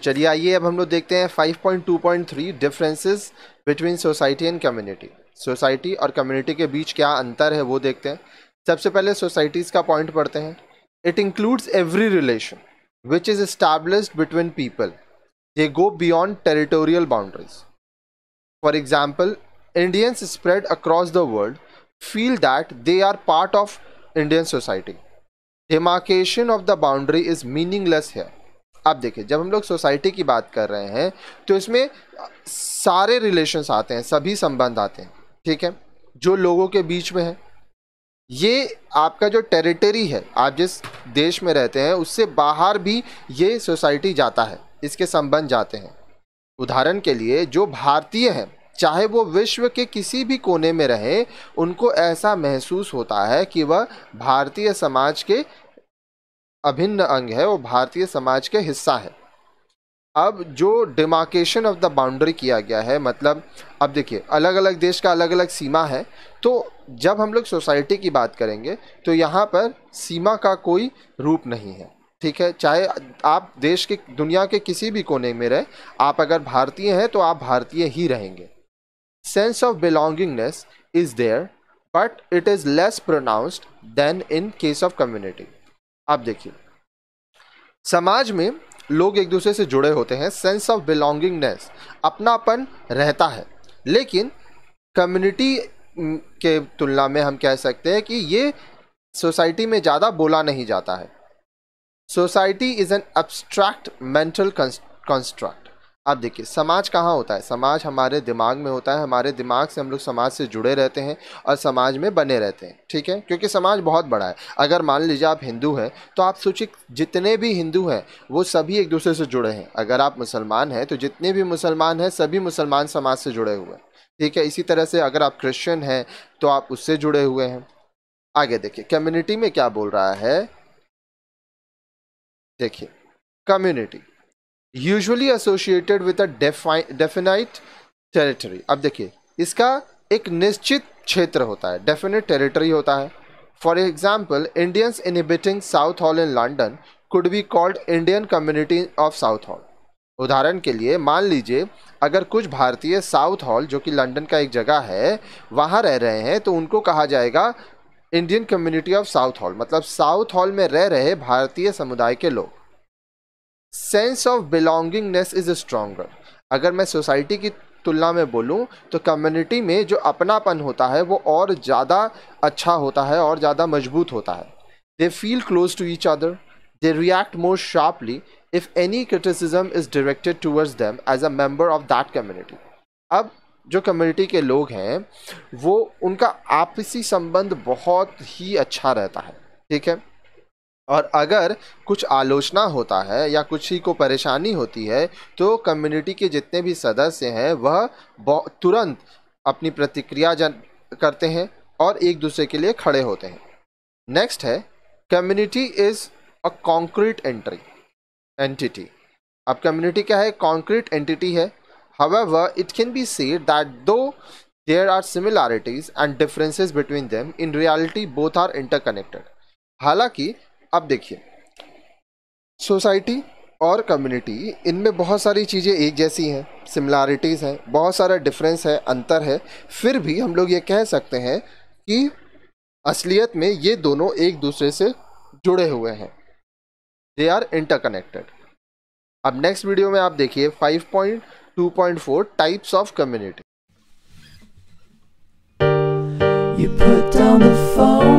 चलिए आइए अब हम लोग देखते हैं 5.2.3 differences between society and community. Society और कम्युनिटी के बीच क्या अंतर है वो देखते हैं। सबसे पहले सोसाइटीज का पॉइंट पढ़ते हैं। It includes every relation which is established between people, they go beyond territorial boundaries. For example, Indians spread across the world feel that they are part of Indian society. Demarcation of the boundary is meaningless here. अब देखिए, जब हम लोग society की बात कर रहे हैं तो इसमें सारे रिलेशंस आते हैं, सभी संबंध आते हैं, ठीक है, जो लोगों के बीच में है। ये आपका जो टेरिटरी है, आप जिस देश में रहते हैं उससे बाहर भी ये सोसाइटी जाता है, इसके संबंध जाते हैं। उदाहरण के लिए, जो भारतीय हैं, चाहे वो विश्व के किसी भी कोने में रहे, उनको ऐसा महसूस होता है कि वह भारतीय समाज के अभिन्न अंग है, वो भारतीय समाज के हिस्सा है। अब जो डिमार्केशन ऑफ द बाउंड्री किया गया है, मतलब अब देखिए, अलग अलग देश का अलग अलग सीमा है, तो जब हम लोग सोसाइटी की बात करेंगे तो यहाँ पर सीमा का कोई रूप नहीं है, ठीक है। चाहे आप देश के, दुनिया के किसी भी कोने में रहे, आप अगर भारतीय हैं तो आप भारतीय ही रहेंगे। Sense of belongingness is there, but it is less pronounced than in case of community. अब देखिए, समाज में लोग एक दूसरे से जुड़े होते हैं, सेंस ऑफ बिलोंगिंगनेस, अपनापन रहता है, लेकिन कम्युनिटी के तुलना में हम कह सकते हैं कि ये सोसाइटी में ज़्यादा बोला नहीं जाता है। Society is an abstract mental construct. अब देखिए, समाज कहाँ होता है? समाज हमारे दिमाग में होता है। हमारे दिमाग से हम लोग समाज से जुड़े रहते हैं और समाज में बने रहते हैं, ठीक है, क्योंकि समाज बहुत बड़ा है। अगर मान लीजिए आप हिंदू हैं तो आप सोचिए, जितने भी हिंदू हैं वो सभी एक दूसरे से जुड़े हैं। अगर आप मुसलमान हैं तो जितने भी मुसलमान हैं सभी मुसलमान समाज से जुड़े हुए हैं, ठीक है। इसी तरह से अगर आप क्रिश्चियन हैं तो आप उससे जुड़े हुए हैं। आगे देखिए, कम्युनिटी में क्या बोल रहा है, देखिए, community usually associated with a definite territory. अब देखिए, इसका एक निश्चित क्षेत्र होता है, डेफिनेट टेरिटरी होता है। For example, Indians inhibiting south hall in London could be called Indian community of south hall. उदाहरण के लिए, मान लीजिए अगर कुछ भारतीय साउथ हॉल, जो कि लंदन का एक जगह है, वहाँ रह रहे हैं तो उनको कहा जाएगा Indian community of south hall, मतलब साउथ हॉल में रह रहे भारतीय समुदाय के लोग। Sense of belongingness is stronger. अगर मैं सोसाइटी की तुलना में बोलूं तो कम्युनिटी में जो अपनापन होता है वो और ज़्यादा अच्छा होता है और ज़्यादा मजबूत होता है। They feel close to each other, they react more sharply if any criticism is directed towards them as a member of that community. अब जो कम्युनिटी के लोग हैं वो, उनका आपसी संबंध बहुत ही अच्छा रहता है, ठीक है। और अगर कुछ आलोचना होता है या कुछ ही को परेशानी होती है तो कम्युनिटी के जितने भी सदस्य हैं वह तुरंत अपनी प्रतिक्रिया करते हैं और एक दूसरे के लिए खड़े होते हैं। नेक्स्ट है, community is a concrete entity. अब कम्युनिटी क्या है? कॉन्क्रीट एंटिटी है। However, it can be said that though there are similarities and differences between them, in reality both are interconnected. हालांकि अब देखिए, सोसाइटी और कम्युनिटी, इनमें बहुत सारी चीज़ें एक जैसी हैं, सिमिलैरिटीज़ हैं, बहुत सारा डिफरेंस है, अंतर है, फिर भी हम लोग ये कह सकते हैं कि असलियत में ये दोनों एक दूसरे से जुड़े हुए हैं, दे आर इंटरकनेक्टेड। अब नेक्स्ट वीडियो में आप देखिए 5.2.4 types of community. You put down the phone